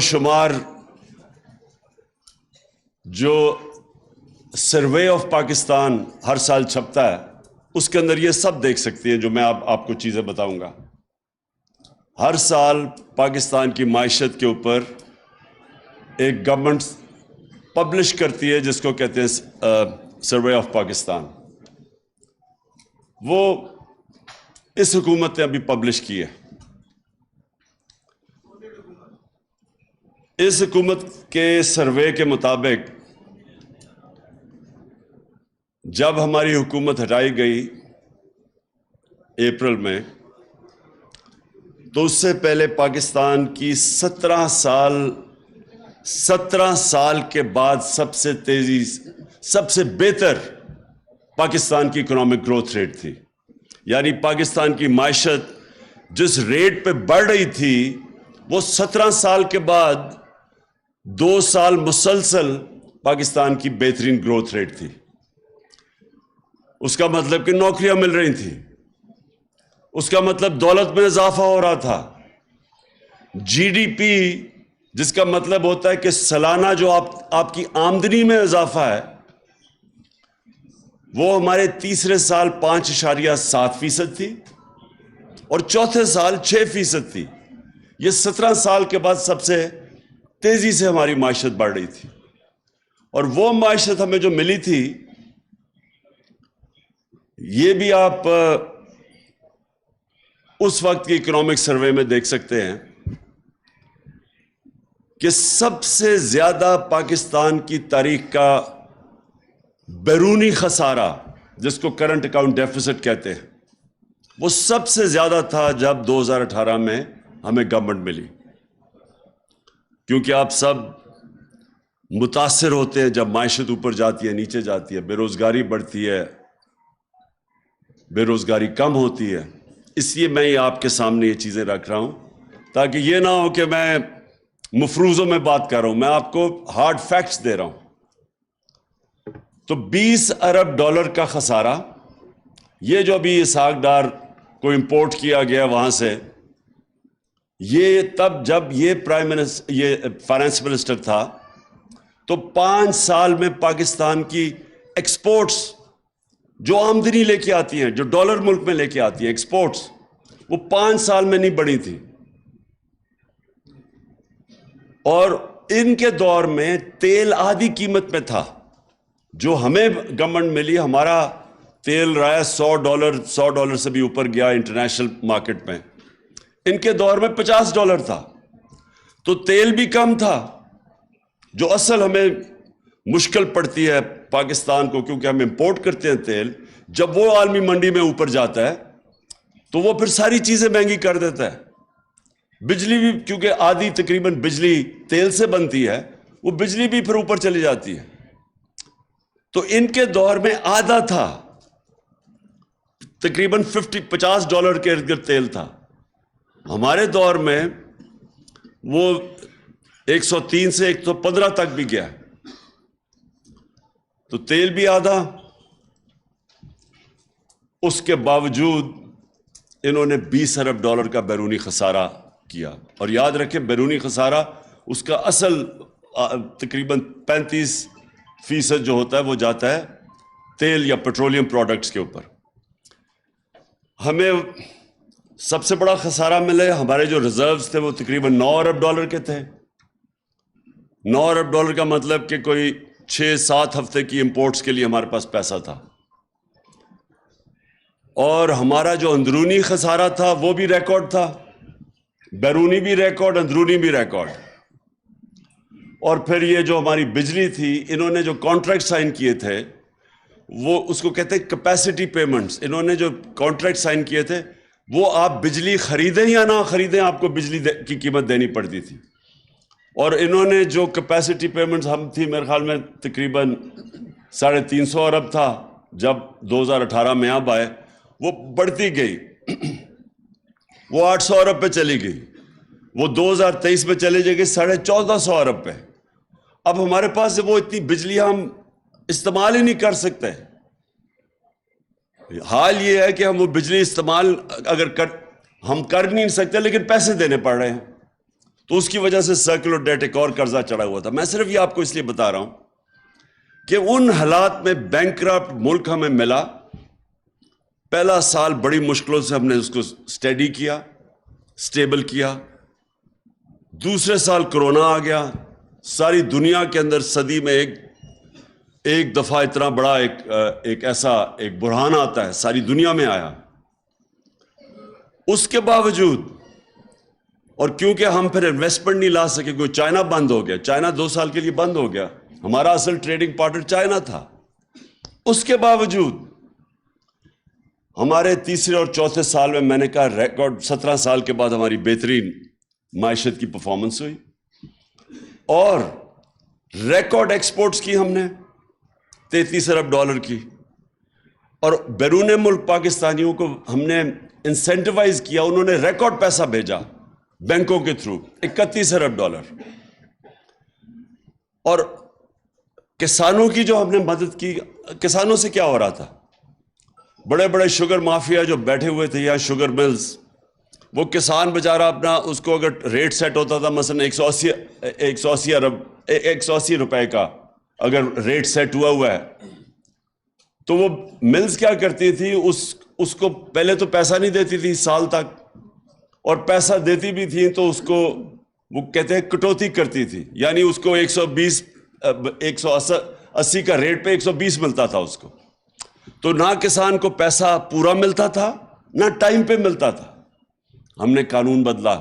شمار جو survey of Pakistan ہر سال چھپتا ہے اس کے اندر یہ سب دیکھ سکتی ہیں جو میں آپ کو چیزیں بتاؤں گا. ہر سال پاکستان کی معیشت کے اوپر ایک گورنمنٹ پبلش کرتی ہے جس کو کہتے ہیں سروے آف پاکستان. وہ اس حکومت نے ابھی پبلش کی ہے. اس حکومت کے سروے کے مطابق جب ہماری حکومت ہٹائی گئی اپریل میں تو اس سے پہلے پاکستان کی 17 سال کے بعد سب سے بہتر پاکستان کی اکنامک گروتھ ریٹ تھی. یعنی پاکستان کی معیشت جس ریٹ پہ بڑھ رہی تھی وہ 17 سال کے بعد 2 سال مسلسل پاکستان کی بہترین گروتھ ریٹ تھی. اس کا مطلب کہ نوکریاں مل رہی تھیں، اس کا مطلب دولت میں اضافہ ہو رہا تھا. جی ڈی پی جس کا مطلب ہوتا ہے کہ سالانہ جو آپ کی آمدنی میں اضافہ ہے وہ ہمارے تیسرے سال 5.7% تھی اور چوتھے سال 6% تھی. یہ 17 سال کے بعد سب سے تیزی سے ہماری معیشت بڑھ رہی تھی. اور وہ معیشت ہمیں جو ملی تھی یہ بھی آپ اس وقت کی اکنامک سروے میں دیکھ سکتے ہیں کہ سب سے زیادہ پاکستان کی تاریخ کا بیرونی خسارہ جس کو کرنٹ اکاؤنٹ ڈیفیسٹ کہتے ہیں وہ سب سے زیادہ تھا جب 2018 میں ہمیں گورنمنٹ ملی. کیونکہ آپ سب متاثر ہوتے ہیں جب معیشت اوپر جاتی ہے نیچے جاتی ہے، بے روزگاری بڑھتی ہے، بے روزگاری کم ہوتی ہے. اس لیے میں آپ کے سامنے یہ چیزیں رکھ رہا ہوں تاکہ یہ نہ ہو کہ میں مفروضوں میں بات کر رہا ہوں، میں آپ کو ہارڈ فیکٹس دے رہا ہوں. تو $20 ارب کا خسارہ، یہ جو ابھی اسحاق ڈار کو امپورٹ کیا گیا وہاں سے، یہ تب جب یہ فائنانس منسٹر تھا تو 5 سال میں پاکستان کی ایکسپورٹس جو آمدنی لے کے آتی ہیں، جو ڈالر ملک میں لے کے آتی ہیں ایکسپورٹس، وہ 5 سال میں نہیں بڑھی تھی. اور ان کے دور میں تیل آدھی قیمت میں تھا. جو ہمیں گورنمنٹ ملی، ہمارا تیل رہا $100 سے بھی اوپر گیا انٹرنیشنل مارکیٹ میں. ان کے دور میں $50 تھا. تو تیل بھی کم تھا. جو اصل ہمیں مشکل پڑتی ہے پاکستان کو کیونکہ ہم امپورٹ کرتے ہیں تیل، جب وہ عالمی منڈی میں اوپر جاتا ہے تو وہ پھر ساری چیزیں مہنگی کر دیتا ہے. بجلی بھی کیونکہ آدھی تقریباً بجلی تیل سے بنتی ہے، وہ بجلی بھی پھر اوپر چلی جاتی ہے. تو ان کے دور میں آدھا تھا، تقریباً $50 کے ارد گرد تیل تھا. ہمارے دور میں وہ 103 سے 115 تک بھی گیا. تو تیل بھی آدھا. اس کے باوجود انہوں نے $20 ارب کا بیرونی خسارہ کیا. اور یاد رکھیں بیرونی خسارہ اس کا اصل تقریباً 35% جو ہوتا ہے وہ جاتا ہے تیل یا پیٹرولیم پروڈکٹس کے اوپر. ہمیں سب سے بڑا خسارہ ملے، ہمارے جو ریزروز تھے وہ تقریباً $9 ارب کے تھے. $9 ارب کا مطلب کہ کوئی 6-7 ہفتے کی امپورٹس کے لیے ہمارے پاس پیسہ تھا. اور ہمارا جو اندرونی خسارہ تھا وہ بھی ریکارڈ تھا، بیرونی بھی ریکارڈ، اندرونی بھی ریکارڈ. اور پھر یہ جو ہماری بجلی تھی، انہوں نے جو کانٹریکٹ سائن کیے تھے وہ اس کو کہتے ہیں کیپیسٹی پیمنٹس. انہوں نے جو کانٹریکٹ سائن کیے تھے وہ آپ بجلی خریدیں یا نہ خریدیں آپ کو بجلی کی قیمت دینی پڑتی تھی. اور انہوں نے جو کیپیسٹی پیمنٹس ہم تھی میرے خیال میں تقریباً 350 ارب تھا جب 2018 میں اب آئے، وہ بڑھتی گئی، وہ 800 ارب پہ چلی گئی، وہ 2023 میں چلے جائے گی 1450 ارب پہ. اب ہمارے پاس وہ اتنی بجلی ہم استعمال ہی نہیں کر سکتے. حال یہ ہے کہ ہم وہ بجلی استعمال ہم کر نہیں سکتے لیکن پیسے دینے پڑ رہے ہیں. تو اس کی وجہ سے سرکولر ڈیٹ ایک اور قرضہ چڑھا ہوا تھا. میں صرف یہ آپ کو اس لیے بتا رہا ہوں کہ ان حالات میں بینکرپٹ ملک ہمیں ملا. پہلا سال بڑی مشکلوں سے ہم نے اس کو اسٹیڈی کیا, اسٹیبل کیا. دوسرے سال کرونا آ گیا. ساری دنیا کے اندر صدی میں ایک دفعہ اتنا بڑا ایک ایسا ایک بحران آتا ہے, ساری دنیا میں آیا. اس کے باوجود, اور کیونکہ ہم پھر انویسٹمنٹ نہیں لا سکے, کوئی چائنا بند ہو گیا, چائنا 2 سال کے لیے بند ہو گیا, ہمارا اصل ٹریڈنگ پارٹنر چائنا تھا. اس کے باوجود ہمارے تیسرے اور چوتھے سال میں, میں نے کہا ریکارڈ 17 سال کے بعد ہماری بہترین معیشت کی پرفارمنس ہوئی, اور ریکارڈ ایکسپورٹس کی ہم نے $33 ارب کی. اور بیرون ملک پاکستانیوں کو ہم نے انسینٹیوائز کیا, انہوں نے ریکارڈ پیسہ بھیجا بینکوں کے تھرو, $31 ارب. اور کسانوں کی جو ہم نے مدد کی, کسانوں سے کیا ہو رہا تھا, بڑے بڑے شوگر مافیا جو بیٹھے ہوئے تھے یا شوگر ملز, وہ کسان بیچارہ اپنا, اس کو اگر ریٹ سیٹ ہوتا تھا مثلا 180 روپے کا اگر ریٹ سیٹ ہوا ہے, تو وہ ملز کیا کرتی تھی, اس کو پہلے تو پیسہ نہیں دیتی تھی سال تک, اور پیسہ دیتی بھی تھی تو اس کو وہ کہتے ہیں کٹوتی کرتی تھی, یعنی اس کو 180 کا ریٹ پہ 120 ملتا تھا اس کو. تو نہ کسان کو پیسہ پورا ملتا تھا, نہ ٹائم پہ ملتا تھا. ہم نے قانون بدلا,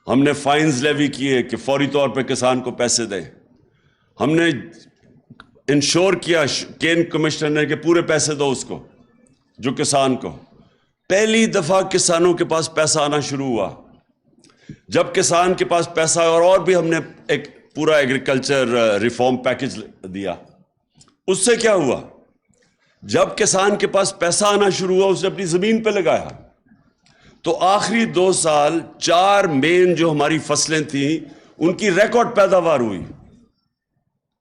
ہم نے فائنز لیوی کیے کہ فوری طور پہ کسان کو پیسے دیں. ہم نے انشور کیا کین کمشنر نے کہ پورے پیسے دو اس کو, جو کسان کو. پہلی دفعہ کسانوں کے پاس پیسہ آنا شروع ہوا. جب کسان کے پاس پیسہ, اور بھی ہم نے ایک پورا ایگریکلچر ریفارم پیکج دیا. اس سے کیا ہوا, جب کسان کے پاس پیسہ آنا شروع ہوا, اس نے اپنی زمین پہ لگایا. تو آخری 2 سال 4 مین جو ہماری فصلیں تھیں ان کی ریکارڈ پیداوار ہوئی,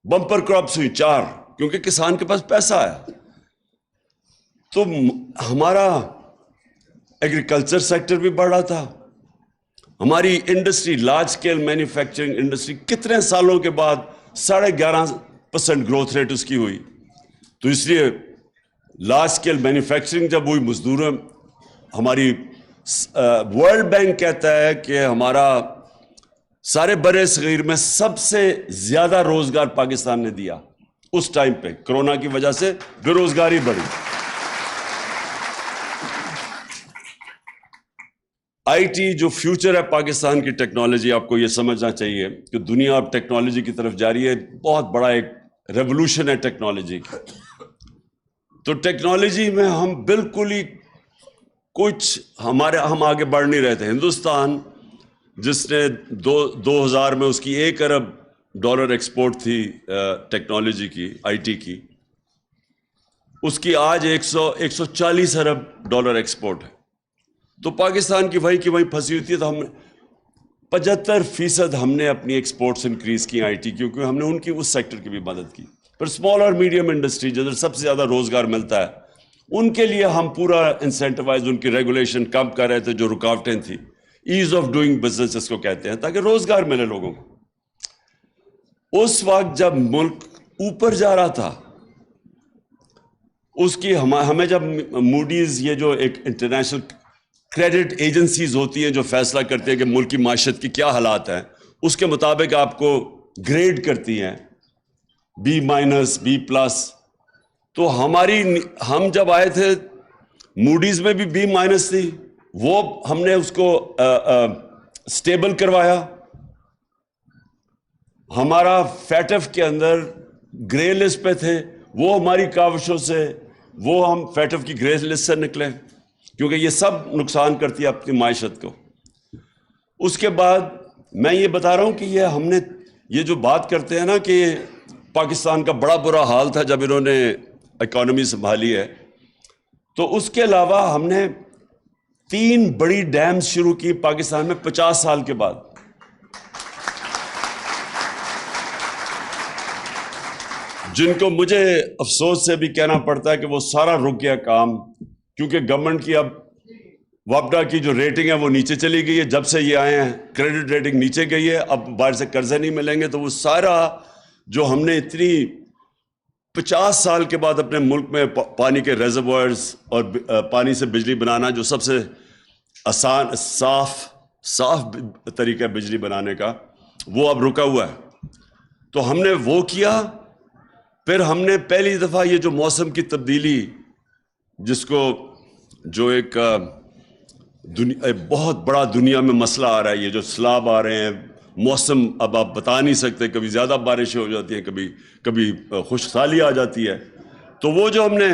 بمپر کراپس ہوئی 4, کیونکہ کسان کے پاس پیسہ آیا. تو ہمارا ایگریکلچر سیکٹر بھی بڑھ رہا تھا. ہماری industry, large scale manufacturing industry, کتنے سالوں کے بعد 11.5% گروتھ ریٹ اس کی ہوئی. تو اس لیے لارج اسکیل مینوفیکچرنگ جب ہوئی, مزدوروں, ہماری ورلڈ بینک کہتا ہے کہ ہمارا سارے برے صغیر میں سب سے زیادہ روزگار پاکستان نے دیا اس ٹائم پہ. کرونا کی وجہ سے بے روزگاری بڑھی. آئی ٹی جو فیوچر ہے پاکستان کی ٹیکنالوجی, آپ کو یہ سمجھنا چاہیے کہ دنیا اب ٹیکنالوجی کی طرف جا رہی ہے. بہت بڑا ایک ریولوشن ہے ٹیکنالوجی کی. تو ٹیکنالوجی میں ہم بالکل ہی ہم آگے بڑھ نہیں رہے تھے. ہندوستان جس نے 2000 میں اس کی $1 ارب ایکسپورٹ تھی ٹیکنالوجی کی, آئی ٹی کی, اس کی آج 140 ارب ایکسپورٹ ہے. تو پاکستان کی وہیں پھنسی ہوئی تھی. تو ہم 75% ہم نے اپنی ایکسپورٹس انکریز کی آئی ٹی, کیونکہ ہم نے ان کی اس سیکٹر کی بھی مدد کی. پھر اسمال اور میڈیم انڈسٹری جدھر سب سے زیادہ روزگار ملتا ہے, ان کے لیے ہم پورا انسینٹیوائز, ان کی ریگولیشن کم کر رہے تھے جو رکاوٹیں تھیں, ایز آف ڈوئنگ بزنس اس کو کہتے ہیں, تاکہ روزگار ملے لوگوں کو. اس وقت جب ملک اوپر جا رہا تھا, اس کی ہمیں جب موڈیز, یہ جو ایک انٹرنیشنل کریڈٹ ایجنسیز ہوتی ہیں جو فیصلہ کرتے ہیں کہ ملک کی معیشت کی کیا حالات ہیں, اس کے مطابق آپ کو گریڈ کرتی ہیں B-, B+. تو ہم جب آئے تھے موڈیز میں بھی B- تھی, وہ ہم نے اس کو سٹیبل کروایا. ہمارا فیٹف کے اندر گرے لسٹ پہ تھے, وہ ہماری کاوشوں سے وہ ہم فیٹف کی گرے لسٹ سے نکلے, کیونکہ یہ سب نقصان کرتی ہے اپنی معیشت کو. اس کے بعد میں یہ بتا رہا ہوں کہ ہم نے یہ جو بات کرتے ہیں نا کہ پاکستان کا بڑا برا حال تھا جب انہوں نے اکانومی سنبھالی ہے, تو اس کے علاوہ ہم نے 3 بڑی ڈیمز شروع کی پاکستان میں 50 سال کے بعد. جن کو مجھے افسوس سے بھی کہنا پڑتا ہے کہ وہ سارا رک گیا کام, کیونکہ گورنمنٹ کی اب وابڈا کی جو ریٹنگ ہے وہ نیچے چلی گئی ہے، جب سے یہ آئے ہیں کریڈٹ ریٹنگ نیچے گئی ہے، اب باہر سے قرضے نہیں ملیں گے، تو وہ سارا جو ہم نے اتنی 50 سال کے بعد اپنے ملک میں پانی کے ریزروائرز اور پانی سے بجلی بنانا، جو سب سے آسان صاف طریقہ بجلی بنانے کا، وہ اب رکا ہوا ہے۔ تو ہم نے وہ کیا، پھر ہم نے پہلی دفعہ یہ جو موسم کی تبدیلی، جس کو جو ایک بہت بڑا دنیا میں مسئلہ آ رہا ہے، یہ جو سیلاب آ رہے ہیں، موسم اب آپ بتا نہیں سکتے، کبھی زیادہ بارشیں ہو جاتی ہیں، کبھی خشک سالی آ جاتی ہے۔ تو وہ جو ہم نے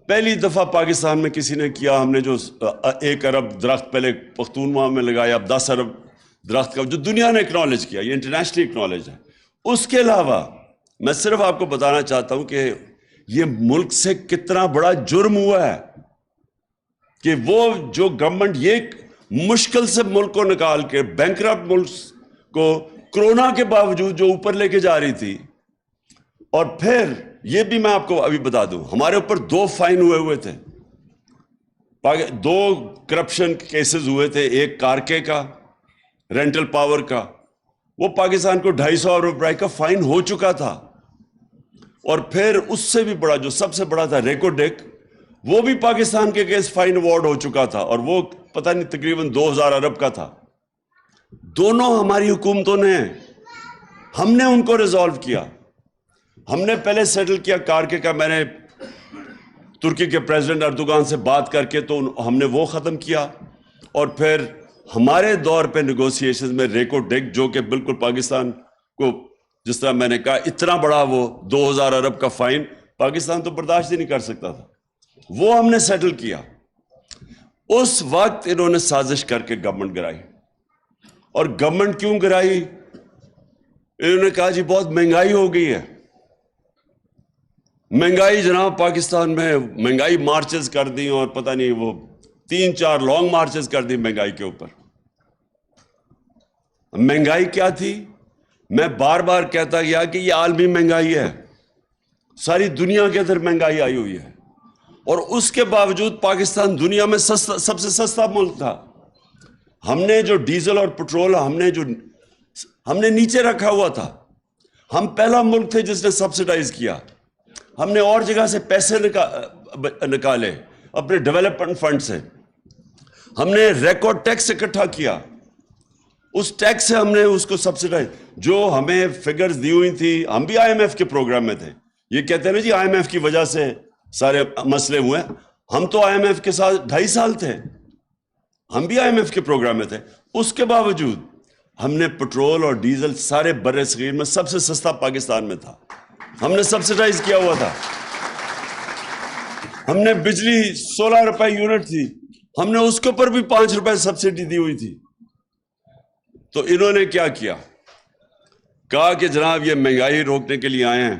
پہلی دفعہ پاکستان میں کسی نے کیا، ہم نے جو 1 ارب درخت پہلے پختونخوا میں لگایا، اب 10 ارب درخت کا، جو دنیا نے اکنالج کیا، یہ انٹرنیشنلی اکنالج ہے۔ اس کے علاوہ میں صرف آپ کو بتانا چاہتا ہوں کہ یہ ملک سے کتنا بڑا جرم ہوا ہے کہ وہ جو گورنمنٹ یہ مشکل سے ملک کو نکال کے، بینکرپٹ ملک کو کرونا کے باوجود جو اوپر لے کے جا رہی تھی، اور پھر یہ بھی میں آپ کو ابھی بتا دوں، ہمارے اوپر 2 فائن ہوئے تھے، 2 کرپشن کیسز ہوئے تھے، ایک کارکے کا، رینٹل پاور کا، وہ پاکستان کو 250 ارب روپے کا فائن ہو چکا تھا، اور پھر اس سے بھی بڑا، جو سب سے بڑا تھا، ریکو ڈیک، وہ بھی پاکستان کے کیس فائن ایوارڈ ہو چکا تھا، اور وہ پتہ نہیں تقریباً 2000 ارب کا تھا۔ دونوں ہماری حکومتوں نے، ہم نے ان کو ریزالو کیا۔ ہم نے پہلے سیٹل کیا کارکے کا، میں نے ترکی کے پریزیڈنٹ اردوغان سے بات کر کے تو ہم نے وہ ختم کیا، اور پھر ہمارے دور پہ نیگوسیشن میں ریکو ڈیک، جو کہ بالکل پاکستان کو، جس طرح میں نے کہا، اتنا بڑا وہ 2000 ارب کا فائن پاکستان تو برداشت ہی نہیں کر سکتا تھا، وہ ہم نے سیٹل کیا۔ اس وقت انہوں نے سازش کر کے گورنمنٹ گرائی، اور گورنمنٹ کیوں گرائی؟ انہوں نے کہا جی بہت مہنگائی ہو گئی ہے، مہنگائی جناب پاکستان میں، مہنگائی مارچز کر دی، اور پتہ نہیں وہ 3-4 لانگ مارچز کر دی مہنگائی کے اوپر۔ مہنگائی کیا تھی؟ میں بار بار کہتا گیا کہ یہ عالمی مہنگائی ہے، ساری دنیا کے اندر مہنگائی آئی ہوئی ہے، اور اس کے باوجود پاکستان دنیا میں سب سے سستا ملک تھا۔ ہم نے جو ڈیزل اور پٹرول ہم نے نیچے رکھا ہوا تھا، ہم پہلا ملک تھے جس نے سبسڈائز کیا، ہم نے اور جگہ سے پیسے نکالے اپنے ڈیولپمنٹ فنڈ سے، ہم نے ریکارڈ ٹیکس اکٹھا کیا، اس ٹیکس سے ہم نے اس کو سبسڈائز، جو ہمیں فگرز دی ہوئی تھی، ہم بھی IMF کے پروگرام میں تھے۔ یہ کہتے ہیں نا جی IMF کی وجہ سے سارے مسئلے ہوئے، ہم تو IMF کے ساتھ 2.5 سال تھے، ہم بھی IMF کے پروگرام میں تھے، اس کے باوجود ہم نے پٹرول اور ڈیزل سارے بر صغیر میں سب سے سستا پاکستان میں تھا، ہم نے سبسڈائز کیا ہوا تھا۔ ہم نے بجلی 16 روپے یونٹ تھی، ہم نے اس کے اوپر بھی 5 روپے سبسڈی دی ہوئی تھی۔ تو انہوں نے کیا کیا؟ کہا کہ جناب یہ مہنگائی روکنے کے لیے آئے ہیں۔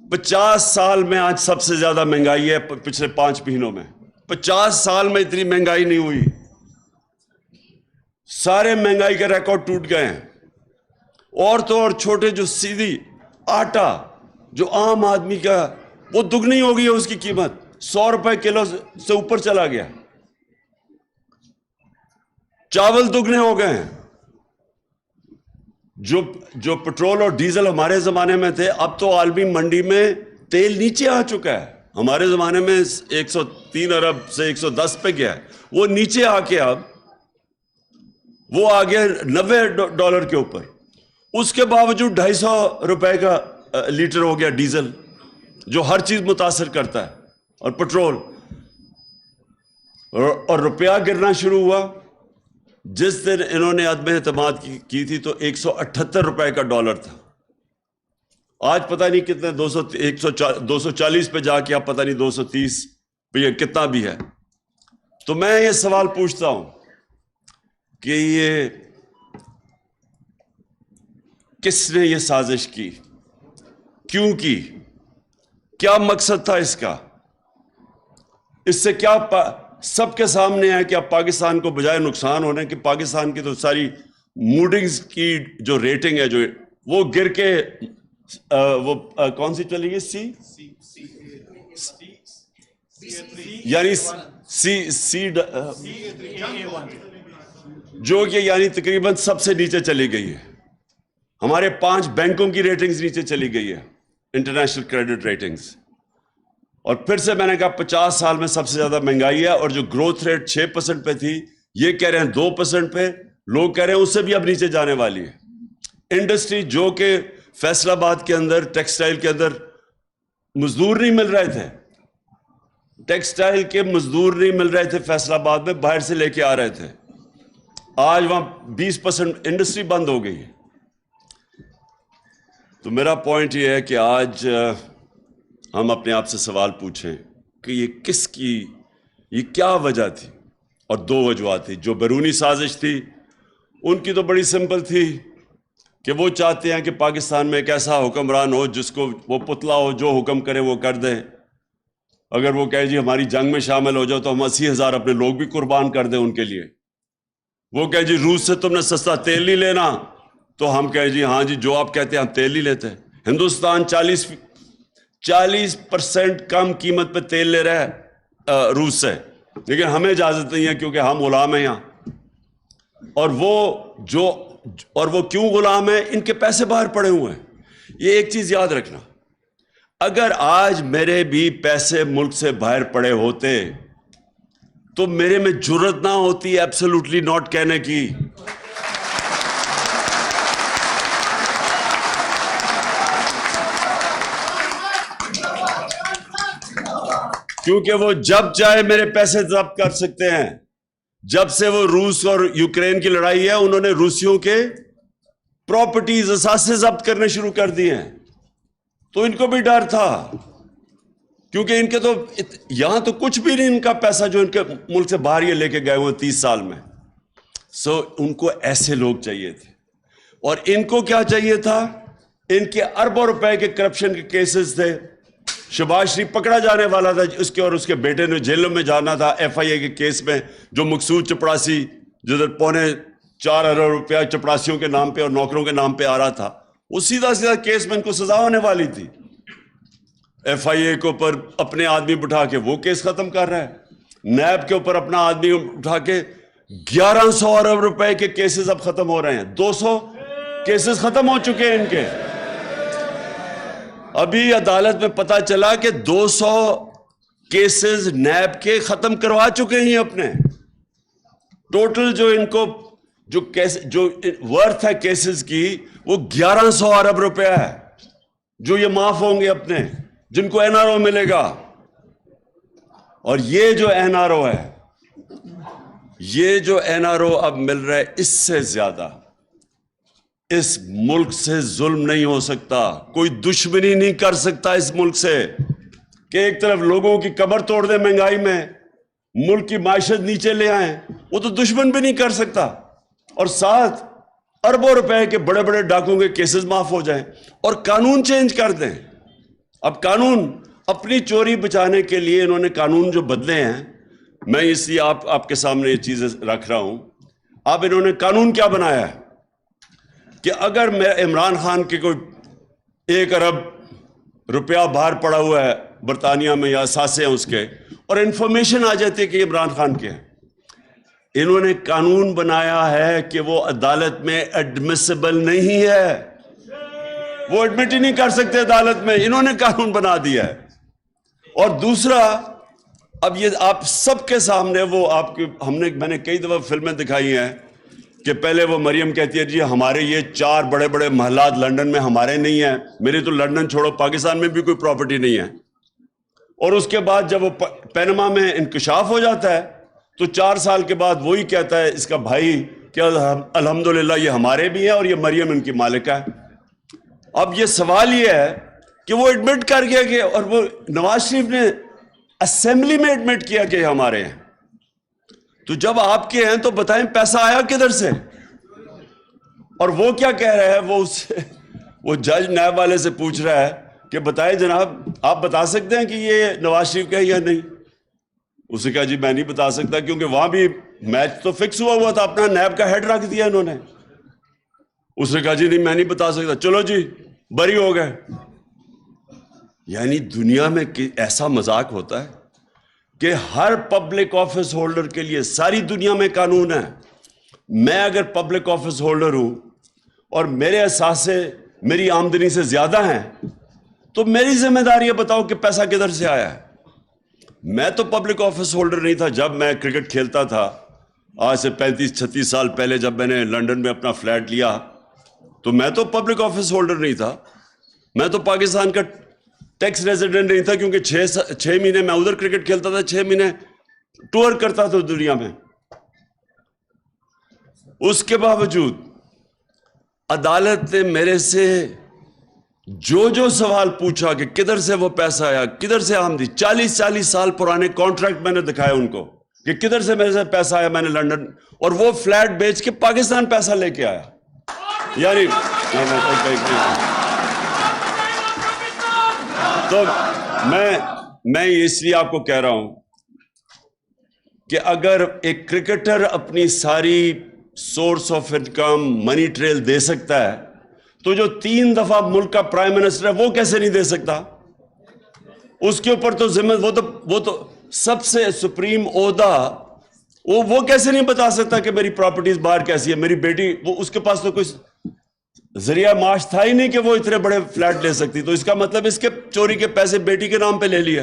50 سال میں آج سب سے زیادہ مہنگائی ہے پچھلے 5 مہینوں میں، 50 سال میں اتنی مہنگائی نہیں ہوئی، سارے مہنگائی کے ریکارڈ ٹوٹ گئے ہیں۔ اور تو اور چھوٹے جو سیدھی آٹا جو عام آدمی کا، وہ دگنی ہو گئی ہے اس کی قیمت، 100 روپے کلو سے اوپر چلا گیا، چاول دگنے ہو گئے ہیں۔ جو پٹرول اور ڈیزل ہمارے زمانے میں تھے، اب تو عالمی منڈی میں تیل نیچے آ چکا ہے، ہمارے زمانے میں 103 ارب سے 110 پہ گیا ہے، وہ نیچے آ کے اب وہ آ گیا $90 کے اوپر، اس کے باوجود 250 روپے کا لیٹر ہو گیا ڈیزل، جو ہر چیز متاثر کرتا ہے، اور پٹرول، اور روپیہ گرنا شروع ہوا۔ جس دن انہوں نے عدم اعتماد کی تھی تو 178 روپے کا ڈالر تھا، آج پتہ نہیں کتنے 240 پہ جا کے اب پتہ نہیں 230 پہ یہ کتنا بھی ہے۔ تو میں یہ سوال پوچھتا ہوں کہ یہ کس نے یہ سازش کی، کیوں کی، کیا مقصد تھا اس کا؟ اس سے کیا سب کے سامنے ہے کہ اب پاکستان کو بجائے نقصان ہونے کہ پاکستان کی تو ساری موڈنگز کی جو ریٹنگ ہے، جو وہ گر کے وہ کون سی چلی گئی، یعنی سی جو کہ یعنی تقریباً سب سے نیچے چلی گئی ہے. ہمارے 5 بینکوں کی ریٹنگز نیچے چلی گئی ہے, انٹرنیشنل کریڈٹ ریٹنگز. اور پھر سے میں نے کہا 50 سال میں سب سے زیادہ مہنگائی ہے, اور جو گروتھ ریٹ 6% پہ تھی یہ کہہ رہے ہیں 2% پہ, لوگ کہہ رہے ہیں اس سے بھی اب نیچے جانے والی ہے. انڈسٹری جو کہ فیصل آباد کے اندر ٹیکسٹائل کے اندر مزدور نہیں مل رہے تھے, ٹیکسٹائل کے مزدور نہیں مل رہے تھے فیصل آباد میں, باہر سے لے کے آ رہے تھے, آج وہاں 20% انڈسٹری بند ہو گئی ہے. تو میرا پوائنٹ یہ ہے کہ آج ہم اپنے آپ سے سوال پوچھیں کہ یہ کیا وجہ تھی. اور 2 وجوہات تھی. جو بیرونی سازش تھی ان کی تو بڑی سمپل تھی کہ وہ چاہتے ہیں کہ پاکستان میں ایک ایسا حکمران ہو جس کو وہ پتلا ہو, جو حکم کرے وہ کر دیں. اگر وہ کہے جی ہماری جنگ میں شامل ہو جاؤ تو ہم 80,000 اپنے لوگ بھی قربان کر دیں ان کے لیے. وہ کہے جی روس سے تم نے سستا تیل نہیں لینا, تو ہم کہیں جی ہاں جی جو آپ کہتے ہیں ہم تیل نہیں لیتے. ہندوستان 40% کم قیمت پہ تیل لے رہا ہے روس سے, لیکن ہمیں اجازت نہیں ہے کیونکہ ہم غلام ہیں یہاں. اور وہ کیوں غلام ہیں؟ ان کے پیسے باہر پڑے ہوئے ہیں. یہ ایک چیز یاد رکھنا, اگر آج میرے بھی پیسے ملک سے باہر پڑے ہوتے تو میرے میں جرت نہ ہوتی ایبسولوٹلی ناٹ کہنے کی. کیونکہ وہ جب چاہے میرے پیسے ضبط کر سکتے ہیں. جب سے وہ روس اور یوکرین کی لڑائی ہے انہوں نے روسیوں کے پراپرٹیز اثاثے ضبط کرنے شروع کر دیے ہیں. تو ان کو بھی ڈر تھا, کیونکہ ان کے تو یہاں تو کچھ بھی نہیں ان کا پیسہ جو ان کے ملک سے باہر یہ لے کے گئے ہوئے 30 سال میں. ان کو ایسے لوگ چاہیے تھے. اور ان کو کیا چاہیے تھا؟ ان کے اربوں روپے کے کرپشن کے کیسز تھے. شہباز شریف پکڑا جانے والا تھا, اس کے اور اس کے بیٹے نے جیلوں میں جانا تھا FIA کے کیس میں, جو مقصود چپڑاسی جدھر 4.25 ارب روپیہ چپڑاسیوں کے نام پہ اور نوکروں کے نام پہ آ رہا تھا, وہ سیدھا کیس میں ان کو سزا ہونے والی تھی. FIA کے اوپر اپنے آدمی بٹھا کے وہ کیس ختم کر رہا ہے, نیب کے اوپر اپنا آدمی اٹھا کے 1100 ارب روپے کے کیسز اب ختم ہو رہے ہیں. 200 کیسز ختم ہو چکے ہیں ان کے. ابھی عدالت میں پتا چلا کہ 200 کیسز نیب کے ختم کروا چکے ہیں اپنے. ٹوٹل جو ان کو جو ورتھ ہے کیسز کی وہ 1100 ارب روپے ہے, جو یہ معاف ہوں گے اپنے, جن کو NRO ملے گا. اور یہ جو NRO ہے, یہ جو NRO اب مل رہا ہے, اس سے زیادہ اس ملک سے ظلم نہیں ہو سکتا. کوئی دشمنی نہیں کر سکتا اس ملک سے کہ ایک طرف لوگوں کی کمر توڑ دیں مہنگائی میں, ملک کی معیشت نیچے لے آئیں. وہ تو دشمن بھی نہیں کر سکتا. اور ساتھ اربوں روپے کے بڑے بڑے ڈاکوں کے کیسز معاف ہو جائیں اور قانون چینج کر دیں. اب قانون اپنی چوری بچانے کے لیے انہوں نے قانون جو بدلے ہیں, میں اس لیے آپ کے سامنے یہ چیزیں رکھ رہا ہوں. اب انہوں نے قانون کیا بنایا ہے کہ اگر میں عمران خان کے کوئی 1 ارب روپیہ باہر پڑا ہوا ہے برطانیہ میں یا اثاثے ہیں اس کے, اور انفارمیشن آ جاتی ہے کہ یہ عمران خان کے ہیں, انہوں نے قانون بنایا ہے کہ وہ عدالت میں ایڈمیسیبل نہیں ہے. وہ ایڈمٹ ہی نہیں کر سکتے عدالت میں, انہوں نے قانون بنا دیا ہے. اور دوسرا, اب یہ آپ سب کے سامنے وہ میں نے کئی دفعہ فلمیں دکھائی ہیں کہ پہلے وہ مریم کہتی ہے جی ہمارے یہ 4 بڑے بڑے محلات لنڈن میں ہمارے نہیں ہیں. میری تو لنڈن چھوڑو پاکستان میں بھی کوئی پراپرٹی نہیں ہے. اور اس کے بعد جب وہ پینما میں انکشاف ہو جاتا ہے تو 4 سال کے بعد وہی کہتا ہے اس کا بھائی کہ الحمدللہ یہ ہمارے بھی ہیں اور یہ مریم ان کی مالکہ ہے. اب یہ سوال یہ ہے کہ وہ ایڈمٹ کر گیا کہ, اور وہ نواز شریف نے اسمبلی میں ایڈمٹ کیا کہ ہمارے ہیں. تو جب آپ کے ہیں تو بتائیں پیسہ آیا کدھر سے؟ اور وہ کیا کہہ رہا ہے, وہ جج نیب والے سے پوچھ رہا ہے کہ بتائیں جناب آپ بتا سکتے ہیں کہ یہ نواز شریف کا ہے یا نہیں؟ اسے کہا جی میں نہیں بتا سکتا, کیونکہ وہاں بھی میچ تو فکس ہوا تھا, اپنا نیب کا ہیڈ رکھ دیا انہوں نے. اس نے کہا جی نہیں میں نہیں بتا سکتا, چلو جی بری ہو گئے. یعنی دنیا میں ایسا مذاق ہوتا ہے. کہ ہر پبلک آفس ہولڈر کے لیے ساری دنیا میں قانون ہے. میں اگر پبلک آفس ہولڈر ہوں اور میرے اثاثے میری آمدنی سے زیادہ ہیں تو میری ذمہ داری ہے بتاؤ کہ پیسہ کدھر سے آیا ہے. میں تو پبلک آفس ہولڈر نہیں تھا جب میں کرکٹ کھیلتا تھا. آج سے 35-36 سال پہلے جب میں نے لنڈن میں اپنا فلیٹ لیا تو میں تو پبلک آفس ہولڈر نہیں تھا. میں تو پاکستان کا ٹیکس ریزیڈنٹ نہیں تھا, کیونکہ 6 مہینے میں ادھر کرکٹ کھیلتا تھا, 6 مہینے ٹور کرتا تھا دنیا میں. اس کے باوجود عدالت نے میرے سے جو سوال پوچھا کہ کدھر سے وہ پیسہ آیا, کدھر سے آمدنی, 40 سال پرانے کانٹریکٹ میں نے دکھائے ان کو کہ کدھر سے میرے سے پیسہ آیا. میں نے لنڈن اور وہ فلیٹ بیچ کے پاکستان پیسہ لے کے آیا. یعنی تو میں اس لیے آپ کو کہہ رہا ہوں کہ اگر ایک کرکٹر اپنی ساری source of income money trail دے سکتا ہے تو جو 3 دفعہ ملک کا پرائم منسٹر ہے وہ کیسے نہیں دے سکتا؟ اس کے اوپر تو ذمہ وہ تو سب سے سپریم عہدہ, وہ کیسے نہیں بتا سکتا کہ میری پراپرٹیز باہر کیسی ہے. میری بیٹی, وہ اس کے پاس تو کوئی ذریعہ معاش تھا ہی نہیں کہ وہ اتنے بڑے فلیٹ لے سکتی. تو اس کا مطلب اس کے چوری کے پیسے بیٹی کے نام پہ لے لیے,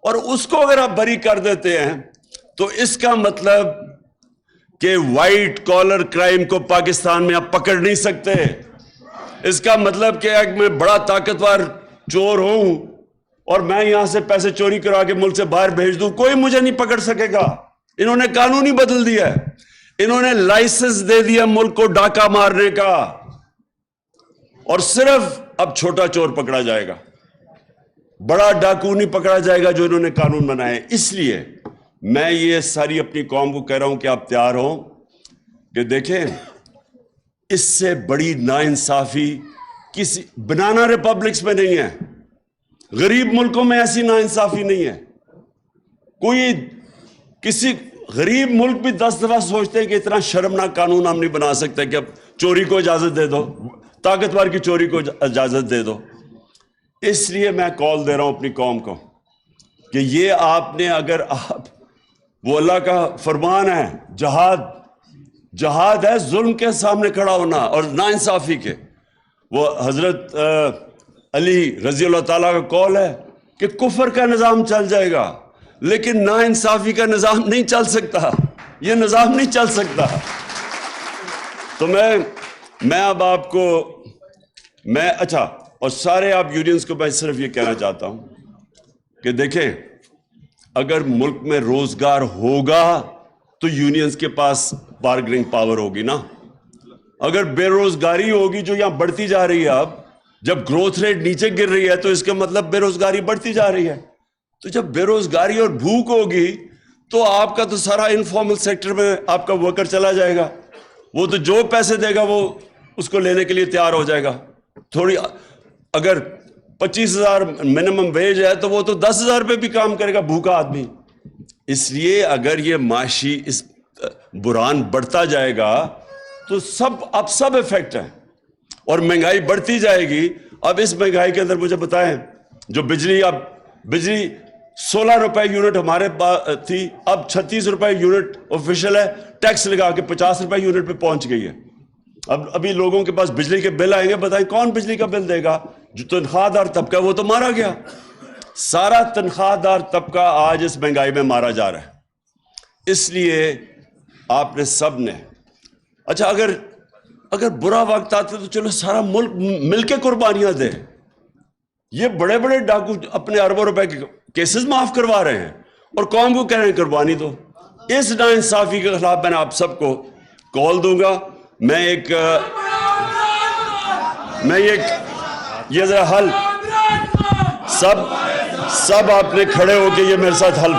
اور اس کو اگر آپ بری کر دیتے ہیں تو اس کا مطلب کہ وائٹ کالر کرائم کو پاکستان میں آپ پکڑ نہیں سکتے. اس کا مطلب کہ ایک میں بڑا طاقتور چور ہوں اور میں یہاں سے پیسے چوری کرا کے ملک سے باہر بھیج دوں, کوئی مجھے نہیں پکڑ سکے گا. انہوں نے قانون ہی بدل دیا ہے. انہوں نے لائسنس دے دیا ملک کو ڈاکہ مارنے کا, اور صرف اب چھوٹا چور پکڑا جائے گا, بڑا ڈاکو نہیں پکڑا جائے گا جو انہوں نے قانون بنائے. اس لیے میں یہ ساری اپنی قوم کو کہہ رہا ہوں کہ آپ تیار ہوں کہ دیکھیں اس سے بڑی ناانصافی کسی بنانا ریپبلکس میں نہیں ہے. غریب ملکوں میں ایسی ناانصافی نہیں ہے. کوئی کسی غریب ملک بھی 10 دفعہ سوچتے ہیں کہ اتنا شرمناک قانون ہم نہیں بنا سکتے کہ اب چوری کو اجازت دے دو, طاقتور کی چوری کو اجازت دے دو. اس لیے میں کال دے رہا ہوں اپنی قوم کو کہ یہ آپ نے, اگر آپ, وہ اللہ کا فرمان ہے, جہاد ہے ظلم کے سامنے کھڑا ہونا اور ناانصافی کے. وہ حضرت علی رضی اللہ تعالیٰ کا قول ہے کہ کفر کا نظام چل جائے گا لیکن ناانصافی کا نظام نہیں چل سکتا. یہ نظام نہیں چل سکتا. تو میں اب آپ کو اچھا, اور سارے آپ یونینز کو میں صرف یہ کہنا چاہتا ہوں کہ دیکھیں اگر ملک میں روزگار ہوگا تو یونینز کے پاس بارگننگ پاور ہوگی نا. اگر بے روزگاری ہوگی جو یہاں بڑھتی جا رہی ہے, اب جب گروتھ ریٹ نیچے گر رہی ہے تو اس کا مطلب بے روزگاری بڑھتی جا رہی ہے. تو جب بے روزگاری اور بھوک ہوگی تو آپ کا تو سارا انفارمل سیکٹر میں آپ کا ورکر چلا جائے گا. وہ تو جو پیسے دے گا وہ اس کو لینے کے لیے تیار ہو جائے گا. تھوڑی اگر 25,000 منیمم ویج ہے تو وہ تو 10,000 پہ بھی کام کرے گا بھوکا آدمی. اس لیے اگر یہ معاشی اس بحران بڑھتا جائے گا تو اب سب افیکٹ ہیں اور مہنگائی بڑھتی جائے گی. اب اس مہنگائی کے اندر مجھے بتائیں, جو بجلی 16 روپے یونٹ ہمارے تھی, اب 36 روپے یونٹ آفیشیل ہے, ٹیکس لگا کے 50 روپے یونٹ پہ پہنچ گئی ہے. ابھی لوگوں کے پاس بجلی کے بل آئیں گے, بتائیں کون بجلی کا بل دے گا؟ جو تنخواہ دار طبقہ وہ تو مارا گیا. سارا تنخواہ دار طبقہ آج اس مہنگائی میں مارا جا رہا ہے. اس لیے آپ نے سب نے, اچھا اگر برا وقت آتا تو چلو سارا ملک مل کے قربانیاں دے. یہ بڑے بڑے ڈاکو اپنے اربوں روپے کے کیسز معاف کروا رہے ہیں اور قوم کو کہہ رہے ہیں قربانی دو. اس ناانصافی کے خلاف میں آپ سب کو کال دوں گا. یہ ذرا حل سب آپ نے کھڑے ہو کے یہ میرے ساتھ حل